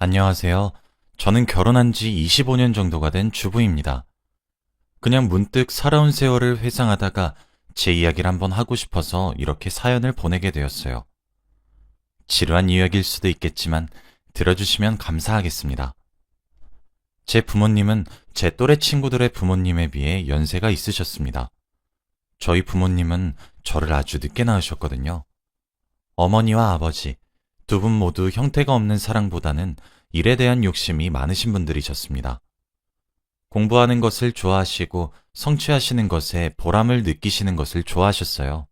안녕하세요. 저는 결혼한 지 25년 정도가 된 주부입니다. 그냥 문득 살아온 세월을 회상하다가 제 이야기를 한번 하고 싶어서 이렇게 사연을 보내게 되었어요. 지루한 이야기일 수도 있겠지만 들어주시면 감사하겠습니다. 제 부모님은 제 또래 친구들의 부모님에 비해 연세가 있으셨습니다. 저희 부모님은 저를 아주 늦게 낳으셨거든요. 어머니와 아버지, 두 분 모두 형태가 없는 사랑보다는 일에 대한 욕심이 많으신 분들이셨습니다. 공부하는 것을 좋아하시고 성취하시는 것에 보람을 느끼시는 것을 좋아하셨어요.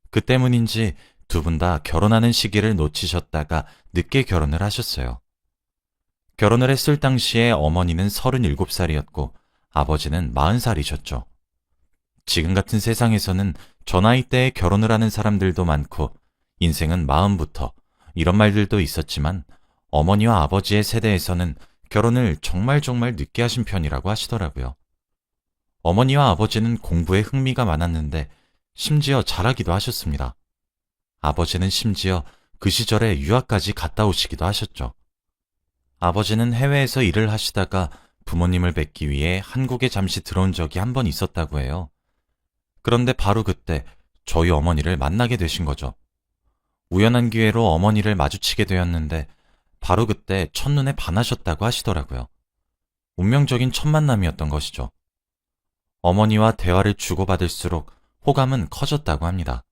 그 때문인지 두 분 다 결혼하는 시기를 놓치셨다가 늦게 결혼을 하셨어요. 결혼을 했을 당시에 어머니는 37살이었고 아버지는 40살이셨죠. 지금 같은 세상에서는 저 나이 때에 결혼을 하는 사람들도 많고 인생은 마음부터 이런 말들도 있었지만 어머니와 아버지의 세대에서는 결혼을 정말 늦게 하신 편이라고 하시더라고요. 어머니와 아버지는 공부에 흥미가 많았는데 심지어 잘하기도 하셨습니다. 아버지는 심지어 그 시절에 유학까지 갔다 오시기도 하셨죠. 아버지는 해외에서 일을 하시다가 부모님을 뵙기 위해 한국에 잠시 들어온 적이 한 번 있었다고 해요. 그런데 바로 그때 저희 어머니를 만나게 되신 거죠. 우연한 기회로 어머니를 마주치게 되었는데 바로 그때 첫눈에 반하셨다고 하시더라고요. 운명적인 첫 만남이었던 것이죠. 어머니와 대화를 주고받을수록 호감은 커졌다고 합니다.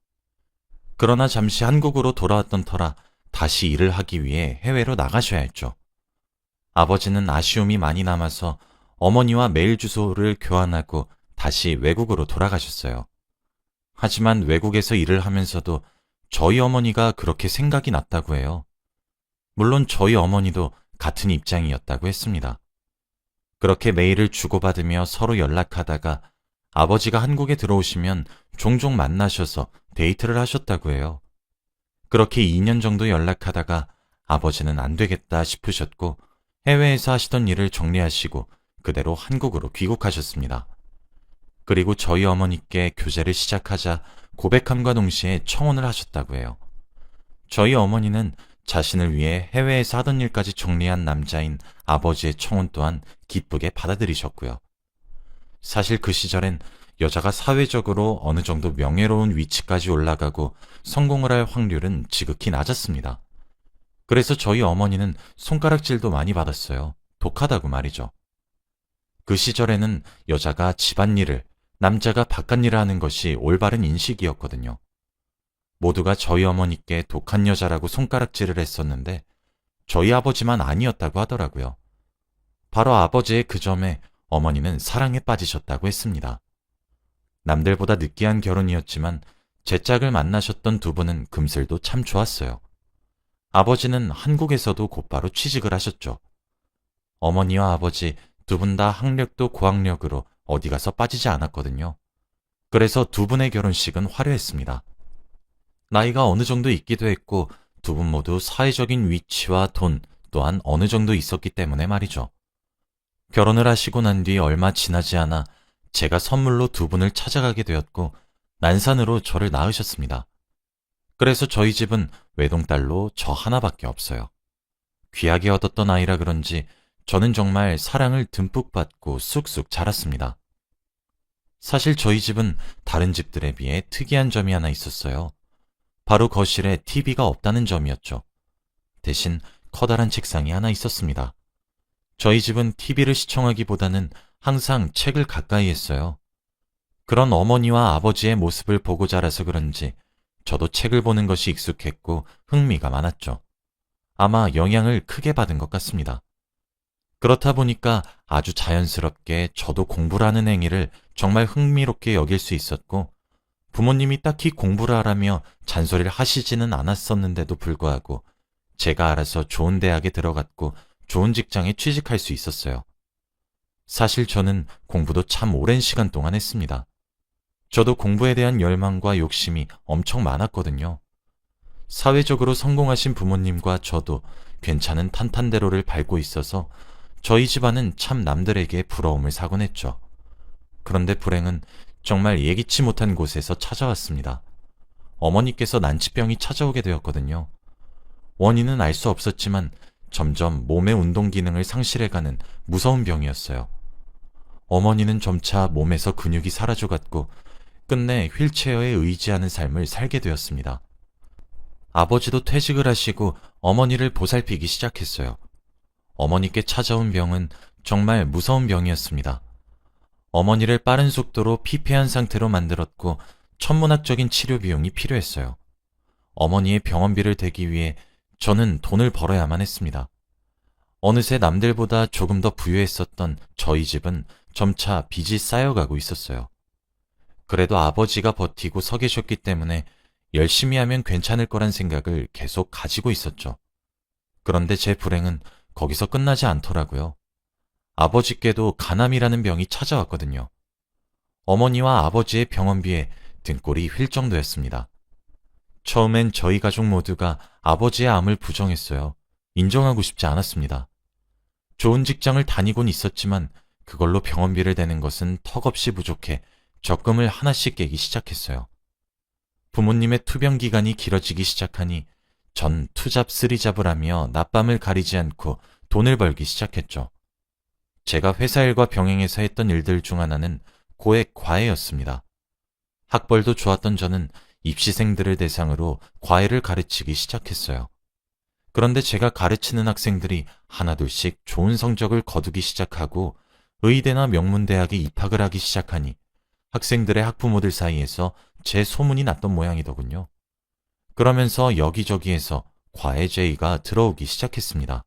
그러나 잠시 한국으로 돌아왔던 터라 다시 일을 하기 위해 해외로 나가셔야 했죠. 아버지는 아쉬움이 많이 남아서 어머니와 메일 주소를 교환하고 다시 외국으로 돌아가셨어요. 하지만 외국에서 일을 하면서도 저희 어머니가 그렇게 생각이 났다고 해요. 물론 저희 어머니도 같은 입장이었다고 했습니다. 그렇게 메일을 주고받으며 서로 연락하다가 아버지가 한국에 들어오시면 종종 만나셔서 데이트를 하셨다고 해요. 그렇게 2년 정도 연락하다가 아버지는 안 되겠다 싶으셨고 해외에서 하시던 일을 정리하시고 그대로 한국으로 귀국하셨습니다. 그리고 저희 어머니께 교제를 시작하자 고백함과 동시에 청혼을 하셨다고 해요. 저희 어머니는 자신을 위해 해외에서 하던 일까지 정리한 남자인 아버지의 청혼 또한 기쁘게 받아들이셨고요. 사실 그 시절엔 여자가 사회적으로 어느 정도 명예로운 위치까지 올라가고 성공을 할 확률은 지극히 낮았습니다. 그래서 저희 어머니는 손가락질도 많이 받았어요. 독하다고 말이죠. 그 시절에는 여자가 집안일을, 남자가 바깥일을 하는 것이 올바른 인식이었거든요. 모두가 저희 어머니께 독한 여자라고 손가락질을 했었는데 저희 아버지만 아니었다고 하더라고요. 바로 아버지의 그 점에 어머니는 사랑에 빠지셨다고 했습니다. 남들보다 느끼한 결혼이었지만 제 짝을 만나셨던 두 분은 금슬도 참 좋았어요. 아버지는 한국에서도 곧바로 취직을 하셨죠. 어머니와 아버지 두 분 다 학력도 고학력으로 어디 가서 빠지지 않았거든요. 그래서 두 분의 결혼식은 화려했습니다. 나이가 어느 정도 있기도 했고 두 분 모두 사회적인 위치와 돈 또한 어느 정도 있었기 때문에 말이죠. 결혼을 하시고 난 뒤 얼마 지나지 않아 제가 선물로 두 분을 찾아가게 되었고 난산으로 저를 낳으셨습니다. 그래서 저희 집은 외동딸로 저 하나밖에 없어요. 귀하게 얻었던 아이라 그런지 저는 정말 사랑을 듬뿍 받고 쑥쑥 자랐습니다. 사실 저희 집은 다른 집들에 비해 특이한 점이 하나 있었어요. 바로 거실에 TV가 없다는 점이었죠. 대신 커다란 책상이 하나 있었습니다. 저희 집은 TV를 시청하기보다는 항상 책을 가까이 했어요. 그런 어머니와 아버지의 모습을 보고 자라서 그런지 저도 책을 보는 것이 익숙했고 흥미가 많았죠. 아마 영향을 크게 받은 것 같습니다. 그렇다 보니까 아주 자연스럽게 저도 공부를 하는 행위를 정말 흥미롭게 여길 수 있었고 부모님이 딱히 공부를 하라며 잔소리를 하시지는 않았었는데도 불구하고 제가 알아서 좋은 대학에 들어갔고 좋은 직장에 취직할 수 있었어요. 사실 저는 공부도 참 오랜 시간 동안 했습니다. 저도 공부에 대한 열망과 욕심이 엄청 많았거든요. 사회적으로 성공하신 부모님과 저도 괜찮은 탄탄대로를 밟고 있어서 저희 집안은 참 남들에게 부러움을 사곤 했죠. 그런데 불행은 정말 예기치 못한 곳에서 찾아왔습니다. 어머니께서 난치병이 찾아오게 되었거든요. 원인은 알 수 없었지만 점점 몸의 운동 기능을 상실해가는 무서운 병이었어요. 어머니는 점차 몸에서 근육이 사라져갔고 끝내 휠체어에 의지하는 삶을 살게 되었습니다. 아버지도 퇴직을 하시고 어머니를 보살피기 시작했어요. 어머니께 찾아온 병은 정말 무서운 병이었습니다. 어머니를 빠른 속도로 피폐한 상태로 만들었고 천문학적인 치료 비용이 필요했어요. 어머니의 병원비를 대기 위해 저는 돈을 벌어야만 했습니다. 어느새 남들보다 조금 더 부유했었던 저희 집은 점차 빚이 쌓여가고 있었어요. 그래도 아버지가 버티고 서 계셨기 때문에 열심히 하면 괜찮을 거란 생각을 계속 가지고 있었죠. 그런데 제 불행은 거기서 끝나지 않더라고요. 아버지께도 간암이라는 병이 찾아왔거든요. 어머니와 아버지의 병원비에 등골이 휠 정도였습니다. 처음엔 저희 가족 모두가 아버지의 암을 부정했어요. 인정하고 싶지 않았습니다. 좋은 직장을 다니곤 있었지만 그걸로 병원비를 대는 것은 턱없이 부족해 적금을 하나씩 깨기 시작했어요. 부모님의 투병 기간이 길어지기 시작하니 전 투잡 쓰리잡을 하며 낮밤을 가리지 않고 돈을 벌기 시작했죠. 제가 회사 일과 병행해서 했던 일들 중 하나는 고액 과외였습니다. 학벌도 좋았던 저는 입시생들을 대상으로 과외를 가르치기 시작했어요. 그런데 제가 가르치는 학생들이 하나둘씩 좋은 성적을 거두기 시작하고 의대나 명문대학에 입학을 하기 시작하니 학생들의 학부모들 사이에서 제 소문이 났던 모양이더군요. 그러면서 여기저기에서 과외 제의가 들어오기 시작했습니다.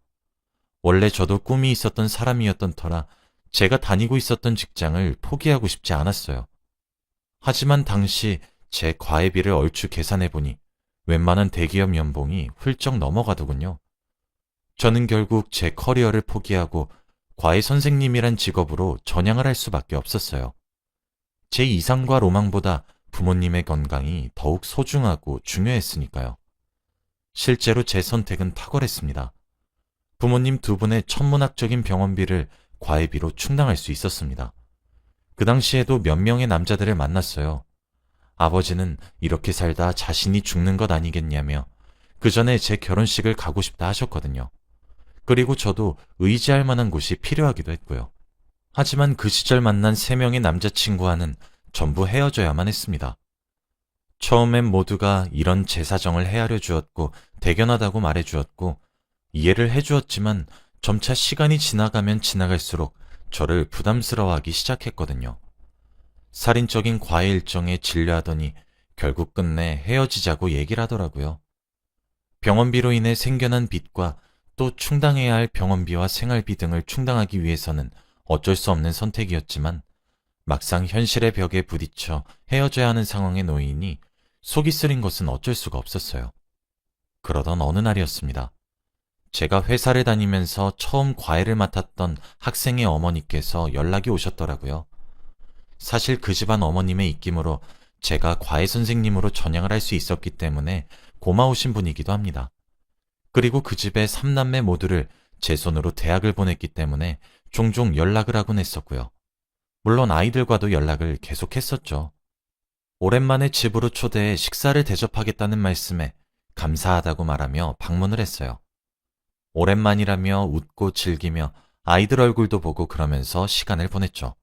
원래 저도 꿈이 있었던 사람이었던 터라 제가 다니고 있었던 직장을 포기하고 싶지 않았어요. 하지만 당시 제 과외비를 얼추 계산해보니 웬만한 대기업 연봉이 훌쩍 넘어가더군요. 저는 결국 제 커리어를 포기하고 과외 선생님이란 직업으로 전향을 할 수밖에 없었어요. 제 이상과 로망보다 부모님의 건강이 더욱 소중하고 중요했으니까요. 실제로 제 선택은 탁월했습니다. 부모님 두 분의 천문학적인 병원비를 과외비로 충당할 수 있었습니다. 그 당시에도 몇 명의 남자들을 만났어요. 아버지는 이렇게 살다 자신이 죽는 것 아니겠냐며 그 전에 제 결혼식을 가고 싶다 하셨거든요. 그리고 저도 의지할 만한 곳이 필요하기도 했고요. 하지만 그 시절 만난 3명의 남자친구와는 전부 헤어져야만 했습니다. 처음엔 모두가 이런 제 사정을 헤아려 주었고 대견하다고 말해 주었고 이해를 해 주었지만 점차 시간이 지나가면 지나갈수록 저를 부담스러워하기 시작했거든요. 살인적인 과외 일정에 질려하더니 결국 끝내 헤어지자고 얘기를 하더라고요. 병원비로 인해 생겨난 빚과 또 충당해야 할 병원비와 생활비 등을 충당하기 위해서는 어쩔 수 없는 선택이었지만 막상 현실의 벽에 부딪혀 헤어져야 하는 상황에 놓이니 속이 쓰린 것은 어쩔 수가 없었어요. 그러던 어느 날이었습니다. 제가 회사를 다니면서 처음 과외를 맡았던 학생의 어머니께서 연락이 오셨더라고요. 사실 그 집안 어머님의 입김으로 제가 과외 선생님으로 전향을 할 수 있었기 때문에 고마우신 분이기도 합니다. 그리고 그 집의 3남매 모두를 제 손으로 대학을 보냈기 때문에 종종 연락을 하곤 했었고요. 물론 아이들과도 연락을 계속했었죠. 오랜만에 집으로 초대해 식사를 대접하겠다는 말씀에 감사하다고 말하며 방문을 했어요. 오랜만이라며 웃고 즐기며 아이들 얼굴도 보고 그러면서 시간을 보냈죠.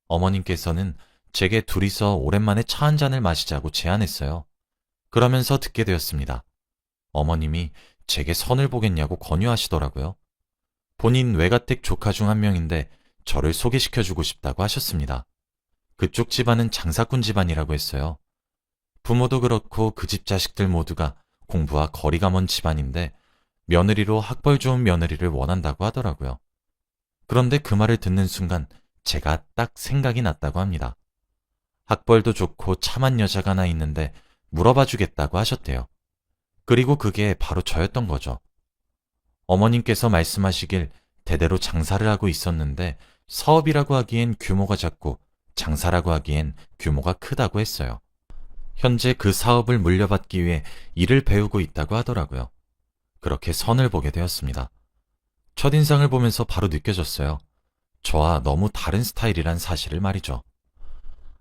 어머님께서는 제게 둘이서 오랜만에 차 한 잔을 마시자고 제안했어요. 그러면서 듣게 되었습니다. 어머님이 제게 선을 보겠냐고 권유하시더라고요. 본인 외가댁 조카 중 한 명인데 저를 소개시켜주고 싶다고 하셨습니다. 그쪽 집안은 장사꾼 집안이라고 했어요. 부모도 그렇고 그 집 자식들 모두가 공부와 거리가 먼 집안인데 며느리로 학벌 좋은 며느리를 원한다고 하더라고요. 그런데 그 말을 듣는 순간 제가 딱 생각이 났다고 합니다. 학벌도 좋고 참한 여자가 하나 있는데 물어봐 주겠다고 하셨대요. 그리고 그게 바로 저였던 거죠. 어머님께서 말씀하시길 대대로 장사를 하고 있었는데 사업이라고 하기엔 규모가 작고 장사라고 하기엔 규모가 크다고 했어요. 현재 그 사업을 물려받기 위해 일을 배우고 있다고 하더라고요. 그렇게 선을 보게 되었습니다. 첫인상을 보면서 바로 느껴졌어요. 저와 너무 다른 스타일이란 사실을 말이죠.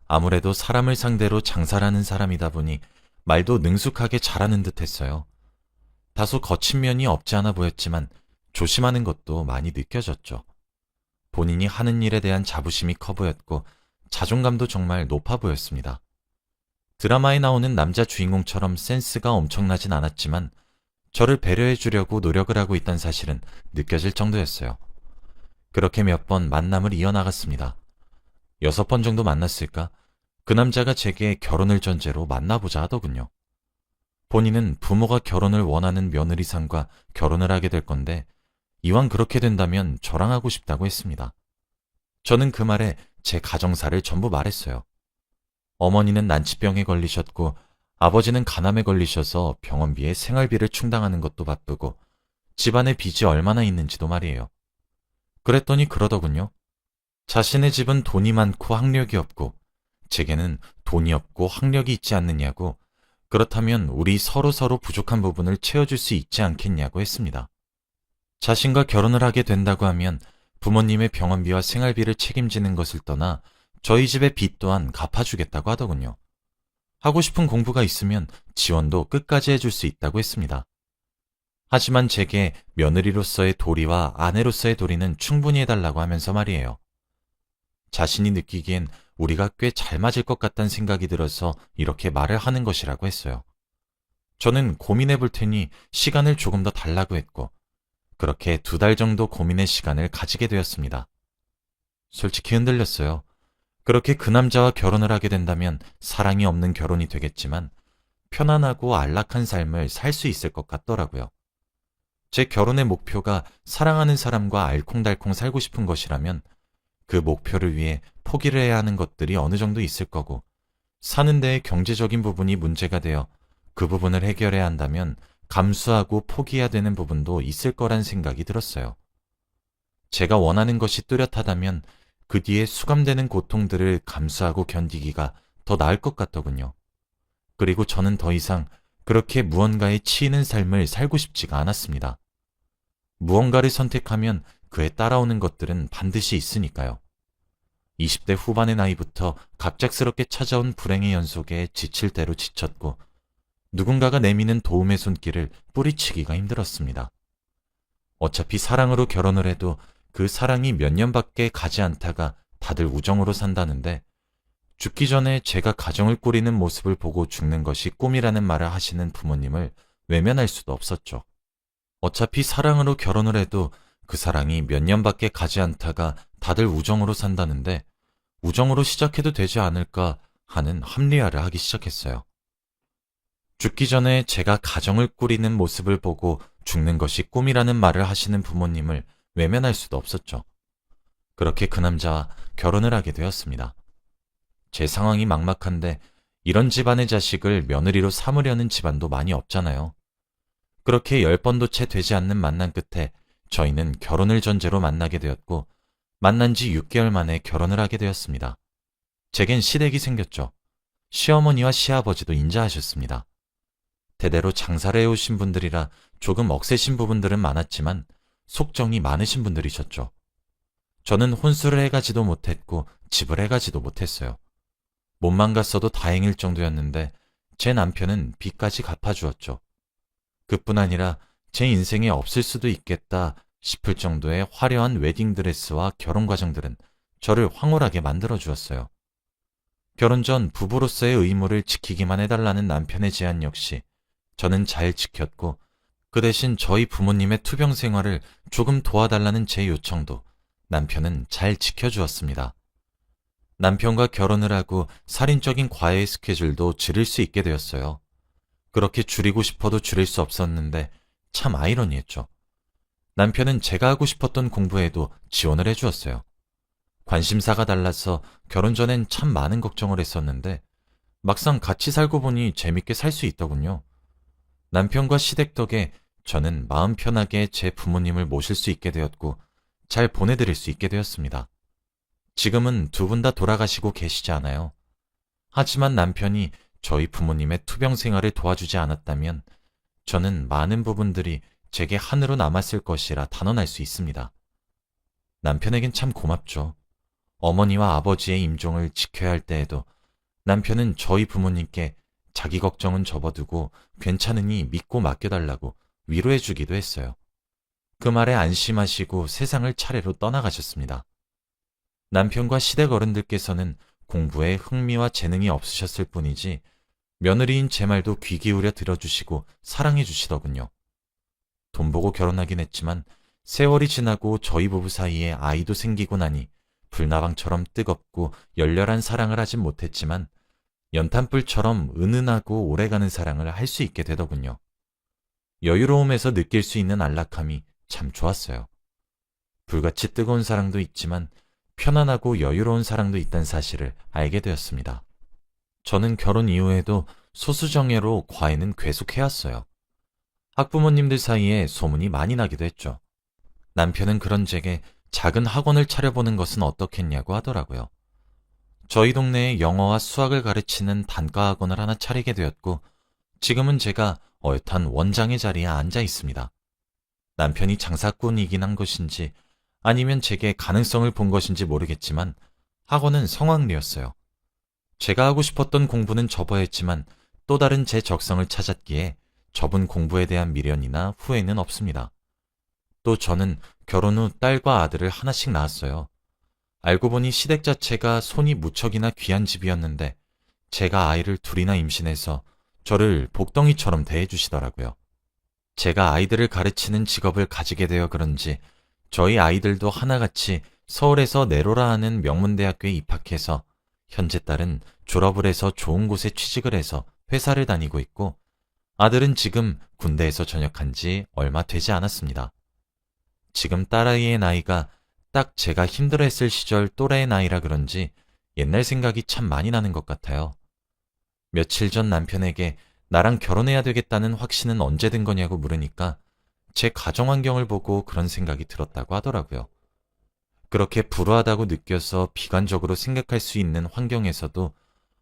아무래도 사람을 상대로 장사를 하는 사람이다 보니 말도 능숙하게 잘하는 듯 했어요. 다소 거친 면이 없지 않아 보였지만 조심하는 것도 많이 느껴졌죠. 본인이 하는 일에 대한 자부심이 커 보였고 자존감도 정말 높아 보였습니다. 드라마에 나오는 남자 주인공처럼 센스가 엄청나진 않았지만 저를 배려해 주려고 노력을 하고 있다는 사실은 느껴질 정도였어요. 그렇게 몇 번 만남을 이어나갔습니다. 6번 정도 만났을까? 그 남자가 제게 결혼을 전제로 만나보자 하더군요. 본인은 부모가 결혼을 원하는 며느리상과 결혼을 하게 될 건데 이왕 그렇게 된다면 저랑 하고 싶다고 했습니다. 저는 그 말에 제 가정사를 전부 말했어요. 어머니는 난치병에 걸리셨고 아버지는 간암에 걸리셔서 병원비에 생활비를 충당하는 것도 바쁘고 집안에 빚이 얼마나 있는지도 말이에요. 그랬더니 그러더군요. 자신의 집은 돈이 많고 학력이 없고 제게는 돈이 없고 학력이 있지 않느냐고, 그렇다면 우리 서로 부족한 부분을 채워줄 수 있지 않겠냐고 했습니다. 자신과 결혼을 하게 된다고 하면 부모님의 병원비와 생활비를 책임지는 것을 떠나 저희 집의 빚 또한 갚아주겠다고 하더군요. 하고 싶은 공부가 있으면 지원도 끝까지 해줄 수 있다고 했습니다. 하지만 제게 며느리로서의 도리와 아내로서의 도리는 충분히 해달라고 하면서 말이에요. 자신이 느끼기엔 우리가 꽤 잘 맞을 것 같다는 생각이 들어서 이렇게 말을 하는 것이라고 했어요. 저는 고민해 볼 테니 시간을 조금 더 달라고 했고, 그렇게 2달 정도 고민의 시간을 가지게 되었습니다. 솔직히 흔들렸어요. 그렇게 그 남자와 결혼을 하게 된다면 사랑이 없는 결혼이 되겠지만 편안하고 안락한 삶을 살 수 있을 것 같더라고요. 제 결혼의 목표가 사랑하는 사람과 알콩달콩 살고 싶은 것이라면 그 목표를 위해 포기를 해야 하는 것들이 어느 정도 있을 거고, 사는 데에 경제적인 부분이 문제가 되어 그 부분을 해결해야 한다면 감수하고 포기해야 되는 부분도 있을 거란 생각이 들었어요. 제가 원하는 것이 뚜렷하다면 그 뒤에 수감되는 고통들을 감수하고 견디기가 더 나을 것 같더군요. 그리고 저는 더 이상 그렇게 무언가에 치이는 삶을 살고 싶지가 않았습니다. 무언가를 선택하면 그에 따라오는 것들은 반드시 있으니까요. 20대 후반의 나이부터 갑작스럽게 찾아온 불행의 연속에 지칠 대로 지쳤고 누군가가 내미는 도움의 손길을 뿌리치기가 힘들었습니다. 어차피 사랑으로 결혼을 해도 그 사랑이 몇 년밖에 가지 않다가 다들 우정으로 산다는데 죽기 전에 제가 가정을 꾸리는 모습을 보고 죽는 것이 꿈이라는 말을 하시는 부모님을 외면할 수도 없었죠. 어차피 사랑으로 결혼을 해도 그 사랑이 몇 년밖에 가지 않다가 다들 우정으로 산다는데 우정으로 시작해도 되지 않을까 하는 합리화를 하기 시작했어요. 죽기 전에 제가 가정을 꾸리는 모습을 보고 죽는 것이 꿈이라는 말을 하시는 부모님을 외면할 수도 없었죠. 그렇게 그 남자와 결혼을 하게 되었습니다. 제 상황이 막막한데 이런 집안의 자식을 며느리로 삼으려는 집안도 많이 없잖아요. 그렇게 10번도 채 되지 않는 만남 끝에 저희는 결혼을 전제로 만나게 되었고 만난 지 6개월 만에 결혼을 하게 되었습니다. 제겐 시댁이 생겼죠. 시어머니와 시아버지도 인자하셨습니다. 대대로 장사를 해오신 분들이라 조금 억세신 부분들은 많았지만 속정이 많으신 분들이셨죠. 저는 혼수를 해가지도 못했고 집을 해가지도 못했어요. 몸만 갔어도 다행일 정도였는데 제 남편은 빚까지 갚아주었죠. 그뿐 아니라 제 인생에 없을 수도 있겠다 싶을 정도의 화려한 웨딩드레스와 결혼 과정들은 저를 황홀하게 만들어 주었어요. 결혼 전 부부로서의 의무를 지키기만 해달라는 남편의 제안 역시 저는 잘 지켰고 그 대신 저희 부모님의 투병 생활을 조금 도와달라는 제 요청도 남편은 잘 지켜주었습니다. 남편과 결혼을 하고 살인적인 과외 스케줄도 줄일 수 있게 되었어요. 그렇게 줄이고 싶어도 줄일 수 없었는데 참 아이러니했죠. 남편은 제가 하고 싶었던 공부에도 지원을 해주었어요. 관심사가 달라서 결혼 전엔 참 많은 걱정을 했었는데 막상 같이 살고 보니 재밌게 살 수 있더군요. 남편과 시댁 덕에 저는 마음 편하게 제 부모님을 모실 수 있게 되었고 잘 보내드릴 수 있게 되었습니다. 지금은 두 분 다 돌아가시고 계시지 않아요. 하지만 남편이 저희 부모님의 투병 생활을 도와주지 않았다면 저는 많은 부분들이 제게 한으로 남았을 것이라 단언할 수 있습니다. 남편에겐 참 고맙죠. 어머니와 아버지의 임종을 지켜야 할 때에도 남편은 저희 부모님께 자기 걱정은 접어두고 괜찮으니 믿고 맡겨달라고 위로해주기도 했어요. 그 말에 안심하시고 세상을 차례로 떠나가셨습니다. 남편과 시댁 어른들께서는 공부에 흥미와 재능이 없으셨을 뿐이지 며느리인 제 말도 귀 기울여 들어주시고 사랑해 주시더군요. 돈 보고 결혼하긴 했지만 세월이 지나고 저희 부부 사이에 아이도 생기고 나니 불나방처럼 뜨겁고 열렬한 사랑을 하진 못했지만 연탄불처럼 은은하고 오래가는 사랑을 할 수 있게 되더군요. 여유로움에서 느낄 수 있는 안락함이 참 좋았어요. 불같이 뜨거운 사랑도 있지만 편안하고 여유로운 사랑도 있다는 사실을 알게 되었습니다. 저는 결혼 이후에도 소수정예로 과외는 계속해왔어요. 학부모님들 사이에 소문이 많이 나기도 했죠. 남편은 그런 제게 작은 학원을 차려보는 것은 어떻겠냐고 하더라고요. 저희 동네에 영어와 수학을 가르치는 단과 학원을 하나 차리게 되었고 지금은 제가 어엿한 원장의 자리에 앉아 있습니다. 남편이 장사꾼이긴 한 것인지 아니면 제게 가능성을 본 것인지 모르겠지만 학원은 성황리였어요. 제가 하고 싶었던 공부는 접어야 했지만 또 다른 제 적성을 찾았기에 접은 공부에 대한 미련이나 후회는 없습니다. 또 저는 결혼 후 딸과 아들을 하나씩 낳았어요. 알고 보니 시댁 자체가 손이 무척이나 귀한 집이었는데 제가 아이를 둘이나 임신해서 저를 복덩이처럼 대해주시더라고요. 제가 아이들을 가르치는 직업을 가지게 되어 그런지 저희 아이들도 하나같이 서울에서 내로라 하는 명문대학교에 입학해서 현재 딸은 졸업을 해서 좋은 곳에 취직을 해서 회사를 다니고 있고 아들은 지금 군대에서 전역한 지 얼마 되지 않았습니다. 지금 딸아이의 나이가 딱 제가 힘들어했을 시절 또래의 나이라 그런지 옛날 생각이 참 많이 나는 것 같아요. 며칠 전 남편에게 나랑 결혼해야 되겠다는 확신은 언제 든 거냐고 물으니까 제 가정 환경을 보고 그런 생각이 들었다고 하더라고요. 그렇게 불우하다고 느껴서 비관적으로 생각할 수 있는 환경에서도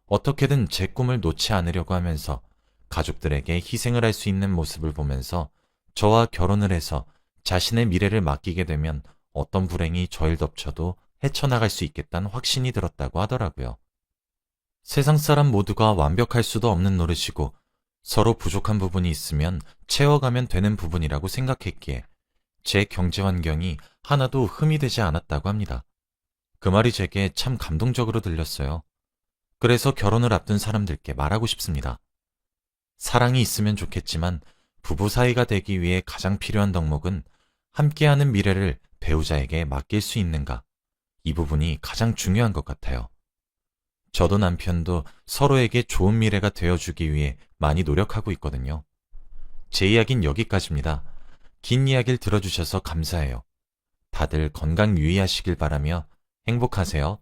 어떻게든 제 꿈을 놓지 않으려고 하면서 가족들에게 희생을 할 수 있는 모습을 보면서 저와 결혼을 해서 자신의 미래를 맡기게 되면 어떤 불행이 저를 덮쳐도 헤쳐나갈 수 있겠다는 확신이 들었다고 하더라고요. 세상 사람 모두가 완벽할 수도 없는 노릇이고 서로 부족한 부분이 있으면 채워가면 되는 부분이라고 생각했기에 제 경제 환경이 하나도 흠이 되지 않았다고 합니다. 그 말이 제게 참 감동적으로 들렸어요. 그래서 결혼을 앞둔 사람들께 말하고 싶습니다. 사랑이 있으면 좋겠지만 부부 사이가 되기 위해 가장 필요한 덕목은 함께하는 미래를 배우자에게 맡길 수 있는가. 이 부분이 가장 중요한 것 같아요. 저도 남편도 서로에게 좋은 미래가 되어주기 위해 많이 노력하고 있거든요. 제 이야기는 여기까지입니다. 긴 이야기를 들어주셔서 감사해요. 다들 건강 유의하시길 바라며 행복하세요.